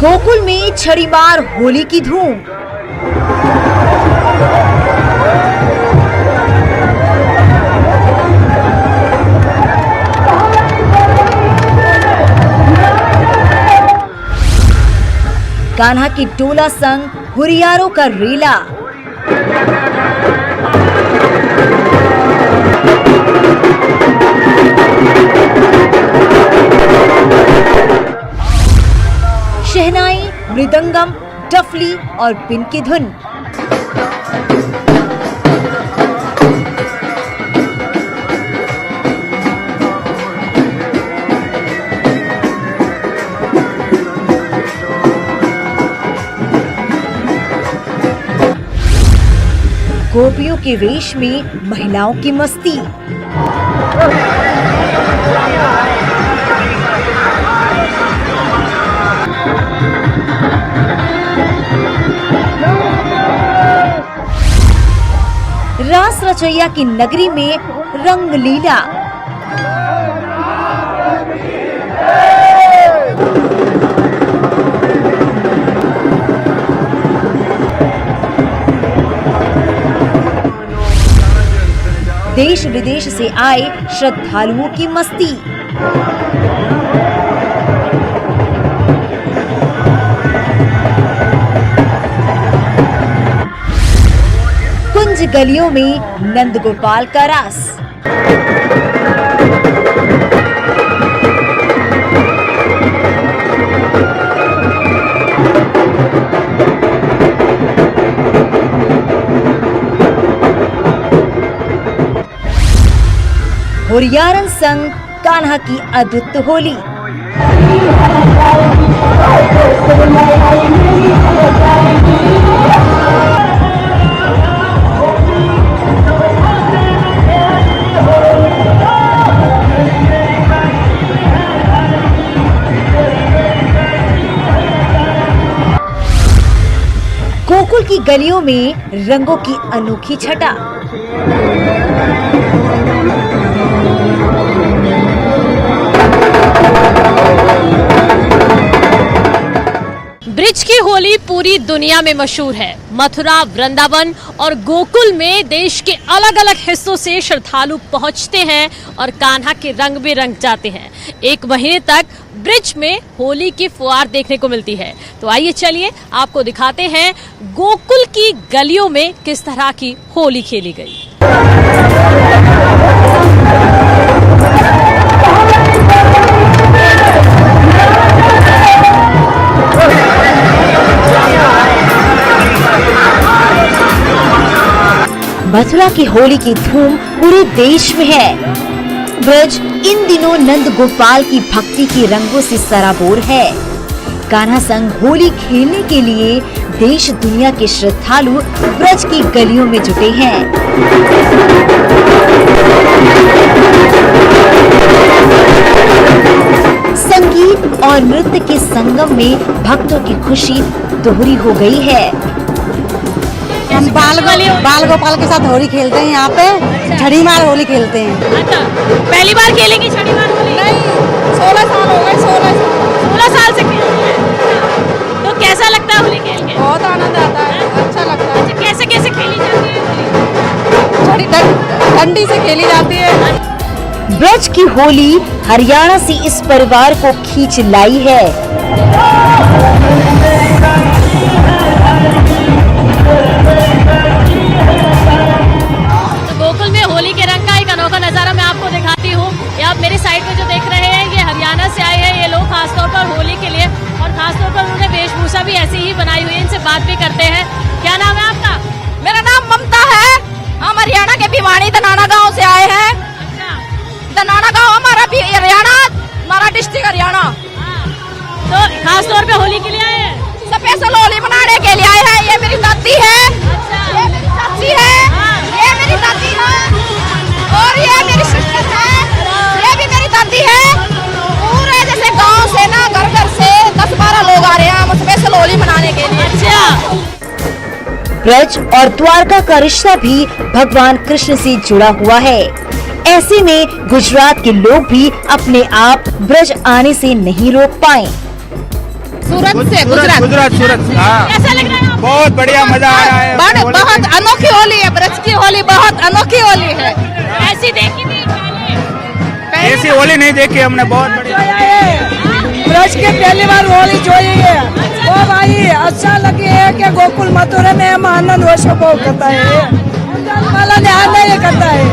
गोकुल में छड़ी मार होली की धूम। कान्हा की टोला संग हुरियारों का रेला। शहनाई, मृदंगम, डफली और पिन की धुन। गोपियों के वेश में महिलाओं की मस्ती। रास रचैया की नगरी में रंग लीला। देश विदेश से आए श्रद्धालुओं की मस्ती। कुंज गलियों में नंद गोपाल का रास। हुरियारन संग कान्हा की अद्भुत होली। गोकुल की गलियों में रंगों की अनोखी छटा। ब्रिज की होली पूरी दुनिया में मशहूर है। मथुरा, वृंदावन और गोकुल में देश के अलग अलग हिस्सों से श्रद्धालु पहुंचते हैं और कान्हा के रंग में रंग जाते हैं। एक महीने तक ब्रिज में होली की फुहार देखने को मिलती है। तो आइए चलिए आपको दिखाते हैं गोकुल की गलियों में किस तरह की होली खेली गई। मथुरा की होली की धूम पूरे देश में है। ब्रज इन दिनों नंद गोपाल की भक्ति के रंगों से सराबोर है। कान्हा संग होली खेलने के लिए देश दुनिया के श्रद्धालु ब्रज की गलियों में जुटे हैं। संगीत और नृत्य के संगम में भक्तों की खुशी दोहरी हो गई है। हम बाल गोपाल के साथ होली खेलते हैं। यहाँ पे छड़ी मार होली खेलते हैं। अच्छा, पहली बार खेलेंगी छड़ी मार होली? नहीं, 16 साल हो गए। 16 साल से खेल रही हैं। तो कैसा लगता है होली खेल के? बहुत आनंद आता है, अच्छा लगता है। अच्छा, कैसे कैसे खेली जाती है होली? छड़ी डंडी से खेली जाती है। ब्रज की होली हरियाणा से इस परिवार को खींच लाई है। गोकुल में होली के रंग का एक अनोखा नजारा मैं आपको दिखाती हूँ। ये आप मेरे साइड में जो देख रहे हैं, ये हरियाणा से आए हैं ये लोग खासतौर पर होली के लिए, और खासतौर पर उन्होंने वेशभूषा भी ऐसी ही बनाई हुई है। इनसे बात भी करते हैं। क्या नाम है आपका? मेरा नाम ममता है। हम हरियाणा के भिवानी दनाना गाँव से आए हैं। दनाना गाँव हमारा हरियाणा, हमारा डिस्ट्रिक्ट हरियाणा। तो खासतौर पे होली के लिए आए हैं? स्पेशल होली मनाने के लिए आए हैं। ये मेरी दादी है, ये मेरी चाची है, ये मेरी दादी है, और ये मेरी सिस्टर है, ये भी मेरी दादी है। पूरे जैसे गांव से ना घर घर से 10-12 लोग आ रहे हैं हम स्पेशल होली मनाने के लिए। अच्छा, ब्रज और द्वारका का रिश्ता भी भगवान कृष्ण से जुड़ा हुआ है। ऐसे में गुजरात के लोग भी अपने आप ब्रज आने से नहीं रोक पाए। सूरत से गुजरात सूरत। हाँ, कैसा लग रहा है आपको? बहुत बढ़िया, मजा आ रहा है। बहुत अनोखी होली है, ब्रज की होली बहुत अनोखी होली है। ऐसी देखी थी पहले? ऐसी होली नहीं देखी हमने, बहुत बढ़िया। ब्रज के पहली बार होली जोई है वो भाई अच्छा लगे है कि गोकुल मथुरा में हम आनंद वर्षों करता है। गुजरात वाला ने आ नहीं करता है,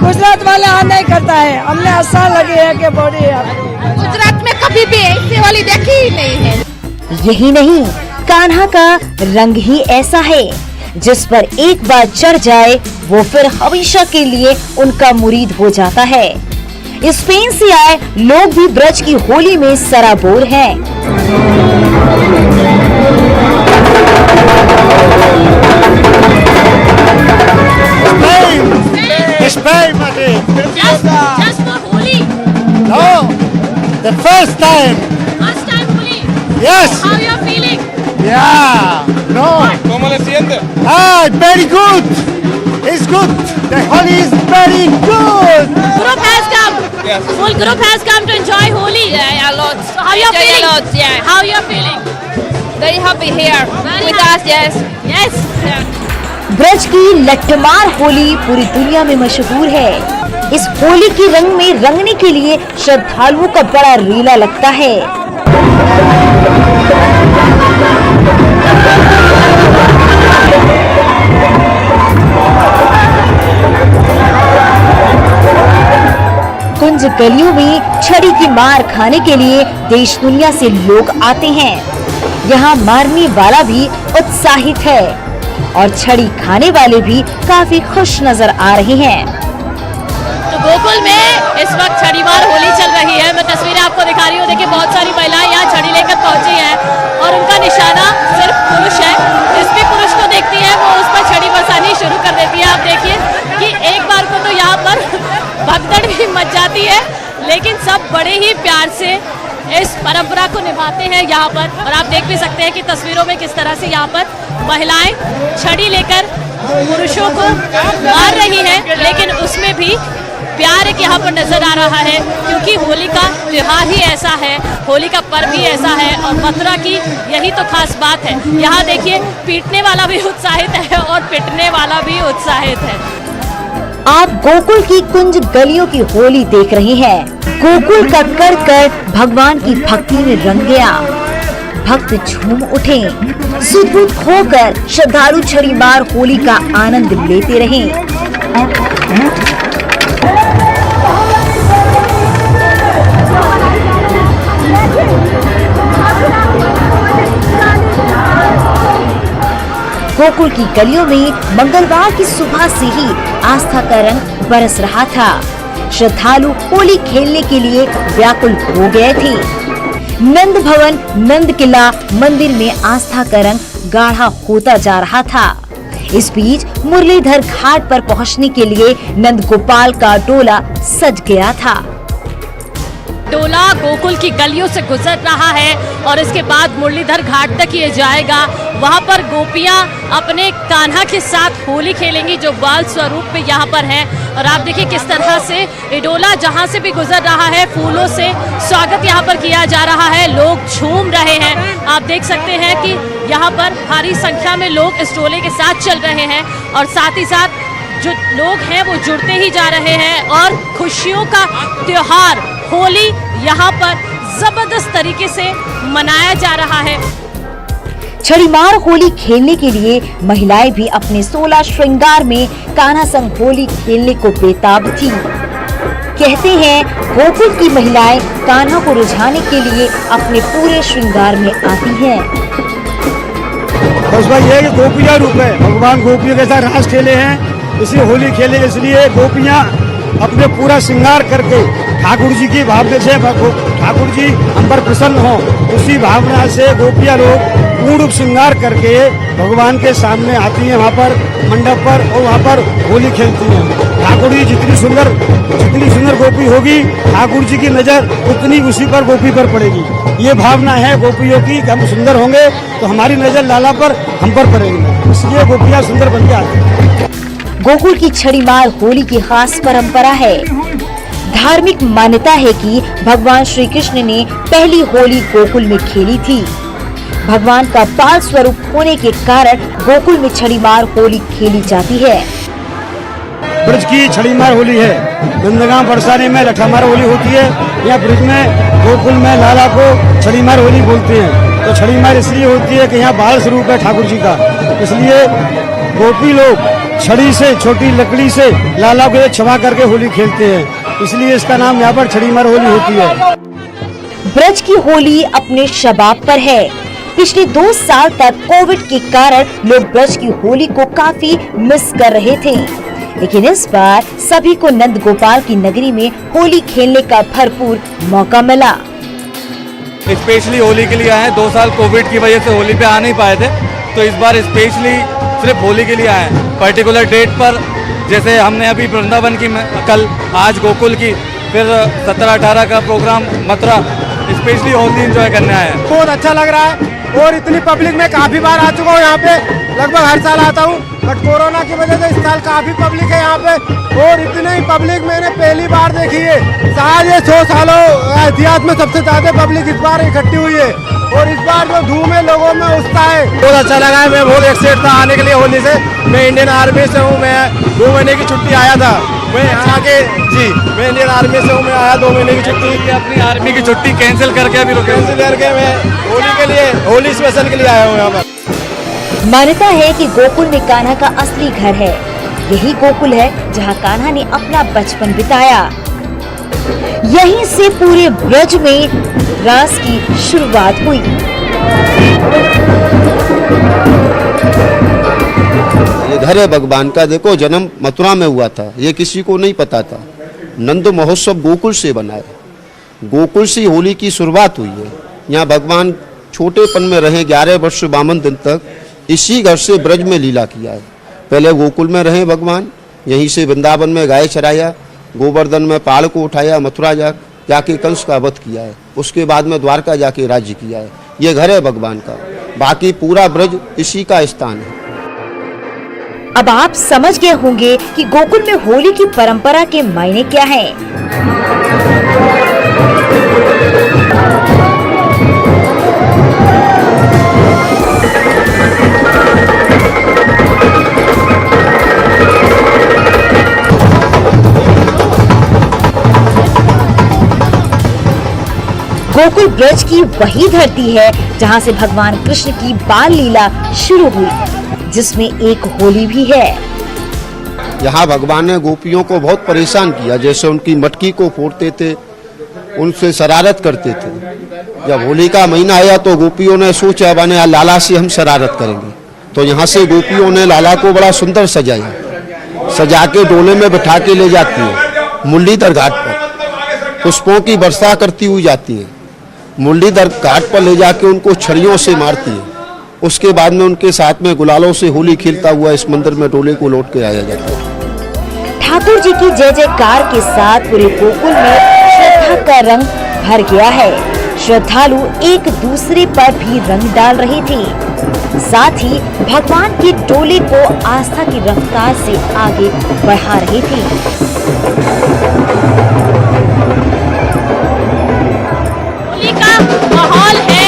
गुजरात वाले आ नहीं करता है। हमने अच्छा लगे है कि बड़ी गुजरात में कभी भी ऐसी होली देखी ही नहीं है। यही नहीं, कान्हा का रंग ही ऐसा है जिस पर एक बार चढ़ जाए वो फिर हमेशा के लिए उनका मुरीद हो जाता है। स्पेन से आए लोग भी ब्रज की होली में सराबोर हैं। Spain, Madrid. Just for Holi. No, the first time. First time Holi. Yes. How you are feeling? Yeah. No. ¿Cómo le siente? Ah, very good. It's good. The Holi is very good. Group has come. Yes. Full group has come to enjoy Holi. Yeah, a lot. So how you are Enjoy feeling? a lot, yeah. How you are feeling? Very happy here Very with happy. us, yes. Yes. Yeah. Braj की लट्ठमार होली पूरी दुनिया में मशहूर है। इस होली के रंग में रंगने के लिए श्रद्धालुओं का बड़ा रीला लगता है। कुंज गलियों में छड़ी की मार खाने के लिए देश दुनिया से लोग आते हैं। यहाँ मारने वाला भी उत्साहित है और छड़ी खाने वाले भी काफी खुश नजर आ रहे हैं। तो गोकुल में इस वक्त छड़ीमार होली चल रही है। मैं तस्वीरें आपको दिखा रही हूँ। देखिए बहुत सारी महिलाएं यहाँ छड़ी लेकर पहुंची हैं और उनका निशाना सिर्फ पुरुष है। जिस भी पुरुष को देखती है वो उस पर छड़ी बरसानी शुरू कर देती है। आप देखिए कि एक बार को तो यहाँ पर भगदड़ भी मच जाती है, लेकिन सब बड़े ही प्यार से इस परंपरा को निभाते हैं यहाँ पर। और आप देख भी सकते हैं कि तस्वीरों में किस तरह से यहाँ पर महिलाएं छड़ी लेकर पुरुषों को मार रही हैं, लेकिन उसमें भी प्यार एक यहाँ पर नजर आ रहा है, क्योंकि होली का त्योहार ही ऐसा है, होली का पर्व ही ऐसा है और मथुरा की यही तो खास बात है। यहाँ देखिए पीटने वाला भी उत्साहित है और पिटने वाला भी उत्साहित है। आप गोकुल की कुंज गलियों की होली देख रहे हैं। गोकुल का कर कर भगवान की भक्ति में रंग गया। भक्त झूम उठे, सुध-बुध खोकर श्रद्धालु छड़ीमार होली का आनंद लेते रहे। गोकुल की गलियों में मंगलवार की सुबह से ही आस्था का रंग बरस रहा था। श्रद्धालु होली खेलने के लिए व्याकुल हो गए थे। नंद भवन, नंद किला मंदिर में आस्था का रंग गाढ़ा होता जा रहा था। इस बीच मुरलीधर घाट पर पहुंचने के लिए नंद गोपाल का डोला सज गया था। डोला गोकुल की गलियों से गुजर रहा है और इसके बाद मुरलीधर घाट तक ये जाएगा। वहाँ पर गोपियाँ अपने कान्हा के साथ होली खेलेंगी, जो बाल स्वरूप में यहाँ पर है। और आप देखिए किस तरह से ये डोला जहाँ से भी गुजर रहा है, फूलों से स्वागत यहाँ पर किया जा रहा है। लोग झूम रहे हैं। आप देख सकते हैं कि यहाँ पर भारी संख्या में लोग इस डोले के साथ चल रहे हैं और साथ ही साथ जो लोग हैं वो जुड़ते ही जा रहे हैं और खुशियों का त्योहार होली यहाँ पर जबरदस्त तरीके से मनाया जा रहा है। छड़ीमार होली खेलने के लिए महिलाएं भी अपने 16 श्रृंगार में कान्हा संग होली खेलने को बेताब थी। कहते हैं गोकुल की महिलाएं कान्हा को रुझाने के लिए अपने पूरे श्रृंगार में आती हैं। बस भाई ये गोपियाँ रूप है, भगवान गोपियों के साथ रास खेले हैं, इसलिए होली खेले। इसलिए गोपियाँ अपने पूरा श्रृंगार करके ठाकुर जी की भावना से, ठाकुर जी हम पर प्रसन्न हो, उसी भावना से गोपियाँ लोग पूर्ण श्रृंगार करके भगवान के सामने आती हैं, वहाँ पर मंडप पर, और वहाँ पर होली खेलती हैं। ठाकुर जी जितनी सुंदर गोपी होगी, ठाकुर जी की नजर उतनी उसी पर गोपी पर पड़ेगी। ये भावना है गोपियों की कि हम सुंदर होंगे तो हमारी नजर लाला पर, हम पर पड़ेगी, इसलिए गोपियाँ सुंदर बन के आती हैं। गोकुल की छड़ीमार होली की खास परंपरा है। धार्मिक मान्यता है कि भगवान श्री कृष्ण ने पहली होली गोकुल में खेली थी। भगवान का बाल स्वरूप होने के कारण गोकुल में छड़ीमार होली खेली जाती है। ब्रज की छड़ीमार होली है। नंदगांव बरसाने में लठामार होली होती है। यहाँ ब्रज में गोकुल में लाला को छड़ीमार होली बोलते हैं। तो छड़ीमार इसलिए होती है कि यहाँ बाल स्वरूप है ठाकुर जी का, इसलिए गोपी लोग छड़ी से, छोटी लकड़ी से लाला को क्षमा करके होली खेलते हैं, इसलिए इसका नाम यहाँ पर छड़ीमार होली होती है। ब्रज की होली अपने शबाब पर है। पिछले 2 साल तक कोविड के कारण लोग ब्रज की होली को काफी मिस कर रहे थे, लेकिन इस बार सभी को नंद गोपाल की नगरी में होली खेलने का भरपूर मौका मिला। स्पेशली होली के लिए आए हैं। 2 साल कोविड की वजह से होली पे आ नहीं पाए थे, तो इस बार स्पेशली सिर्फ होली के लिए आए हैं। पर्टिकुलर डेट पर, जैसे हमने अभी वृंदावन की, कल आज गोकुल की, फिर 17-18 का programme Mathura, specially Holi enjoy करने आए हैं। बहुत अच्छा लग रहा है और इतनी पब्लिक में काफी बार आ चुका हूँ यहाँ पे, लगभग हर साल आता हूँ, बट कोरोना की वजह से इस साल काफी पब्लिक है यहाँ पे, और इतनी ही पब्लिक मैंने पहली बार देखी है। शायद ये 100 सालों इतिहास में सबसे ज्यादा पब्लिक इस बार इकट्ठी हुई है, और इस बार जो धूम है लोगों में उत्साह है, बहुत अच्छा लगा है। मैं बहुत एक्साइटेड था आने के लिए होली से। मैं इंडियन आर्मी से हूँ, मैं 2 महीने की छुट्टी आया था। मैं यहाँ के मैं इंडियन आर्मी से हूँ, मैं आया 2 महीने की छुट्टी। अपनी आर्मी की छुट्टी कैंसिल करके अभी कैंसिल करके मैं होली के लिए, होली स्पेशल के लिए आया हूँ यहाँ पर। मान्यता है कि गोकुल में कान्हा का असली घर है। यही गोकुल है जहाँ कान्हा ने अपना बचपन बिताया। यहीं से पूरे ब्रज में रास की शुरुआत हुई। ये घर है भगवान का। देखो, जन्म मथुरा में हुआ था, ये किसी को नहीं पता था। नंद महोत्सव गोकुल से बना है, गोकुल से होली की शुरुआत हुई है। यहाँ भगवान छोटेपन में रहे 11 वर्ष 52 दिन तक, इसी घर से ब्रज में लीला किया है। पहले गोकुल में रहे भगवान, यहीं से वृंदावन में गाय चराया, गोवर्धन में पहाड़ को उठाया, मथुरा जाके कंस का वध किया है, उसके बाद में द्वारका जाके राज्य किया है। ये घर है भगवान का, बाकी पूरा ब्रज इसी का स्थान है। अब आप समझ गए होंगे कि गोकुल में होली की परंपरा के मायने क्या हैं। गोकुल ब्रज की वही धरती है जहां से भगवान कृष्ण की बाल लीला शुरू हुई, जिसमें एक होली भी है। यहाँ भगवान ने गोपियों को बहुत परेशान किया, जैसे उनकी मटकी को फोड़ते थे, उनसे शरारत करते थे। जब होली का महीना आया तो गोपियों ने सोचा, बने लाला से हम शरारत करेंगे, तो यहाँ से गोपियों ने लाला को बड़ा सुंदर सजाया, सजा के डोले में बिठा के ले जाती है मुरलीधर घाट पर, पुष्पों की वर्षा करती हुई जाती है। मुरलीधर घाट पर ले जाके उनको छड़ियों से मारती है। उसके बाद में उनके साथ में गुलालों से होली खेलता हुआ इस मंदिर में डोले को लौट के आया जाता है। ठाकुर जी की जय जयकार के साथ पूरे गोकुल में श्रद्धा का रंग भर गया है। श्रद्धालु एक दूसरे पर भी रंग डाल रहे थे, साथ ही भगवान के डोले को आस्था की रफ्तार से आगे बढ़ा रहे थे। माहौल है,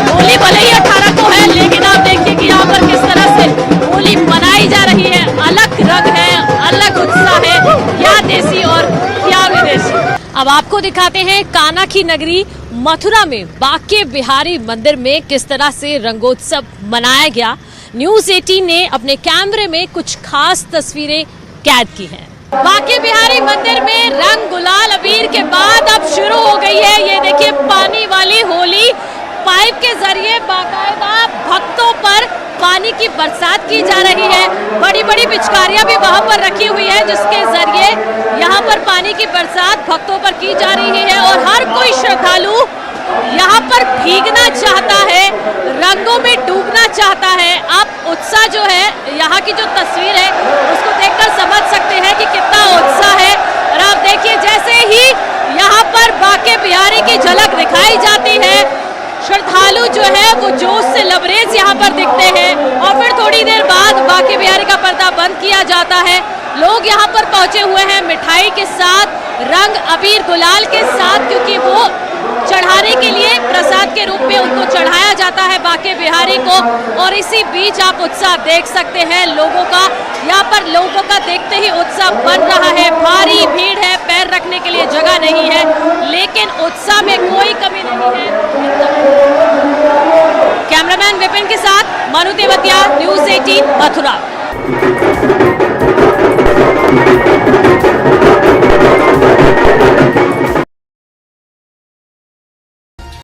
होली भले ही 18 को है, लेकिन आप देखिए कि यहाँ पर किस तरह से होली मनाई जा रही है। अलग रंग है, अलग उत्साह है, क्या देसी और क्या विदेशी। अब आपको दिखाते हैं कान्हा की नगरी मथुरा में बांके बिहारी मंदिर में किस तरह से रंगोत्सव मनाया गया। न्यूज़ 18 ने अपने कैमरे में कुछ खास तस्वीरें कैद की हैं। बांके बिहारी मंदिर में रंग गुलाल अबीर के बाद अब शुरू हो गई है। ये देखिए पानी वाली होली, पाइप के जरिए बाकायदा भक्तों पर पानी की बरसात की जा रही है। बड़ी बड़ी पिचकारियां भी वहां पर रखी हुई है, जिसके जरिए यहां पर पानी की बरसात भक्तों पर की जा रही है। और हर कोई श्रद्धालु यहाँ पर भीगना चाहता है, रंगों में डूबना चाहता है। आप उत्साह जो है, यहाँ की जो तस्वीर है उसको देखकर समझ सकते हैं कि कितना उत्साह है। और आप देखिए जैसे ही यहाँ पर बांके बिहारी की झलक दिखाई जाती है, श्रद्धालु जो है वो जोश से लबरेज यहाँ पर दिखते हैं। और फिर थोड़ी देर बाद बांके बिहारी का पर्दा बंद किया जाता है लोग यहाँ पर पहुंचे हुए हैं मिठाई के साथ, रंग अबीर गुलाल के साथ, क्योंकि वो चढ़ाने के लिए प्रसाद के रूप में उनको चढ़ाया जाता है बांके बिहारी को। और इसी बीच आप उत्साह देख सकते हैं लोगों का, यहाँ पर लोगों का देखते ही उत्साह बन रहा है। भारी भीड़ है, पैर रखने के लिए जगह नहीं है, लेकिन उत्साह में कोई कमी नहीं है। कैमरामैन विपिन के साथ मनु तेवतिया, न्यूज़ 18 मथुरा।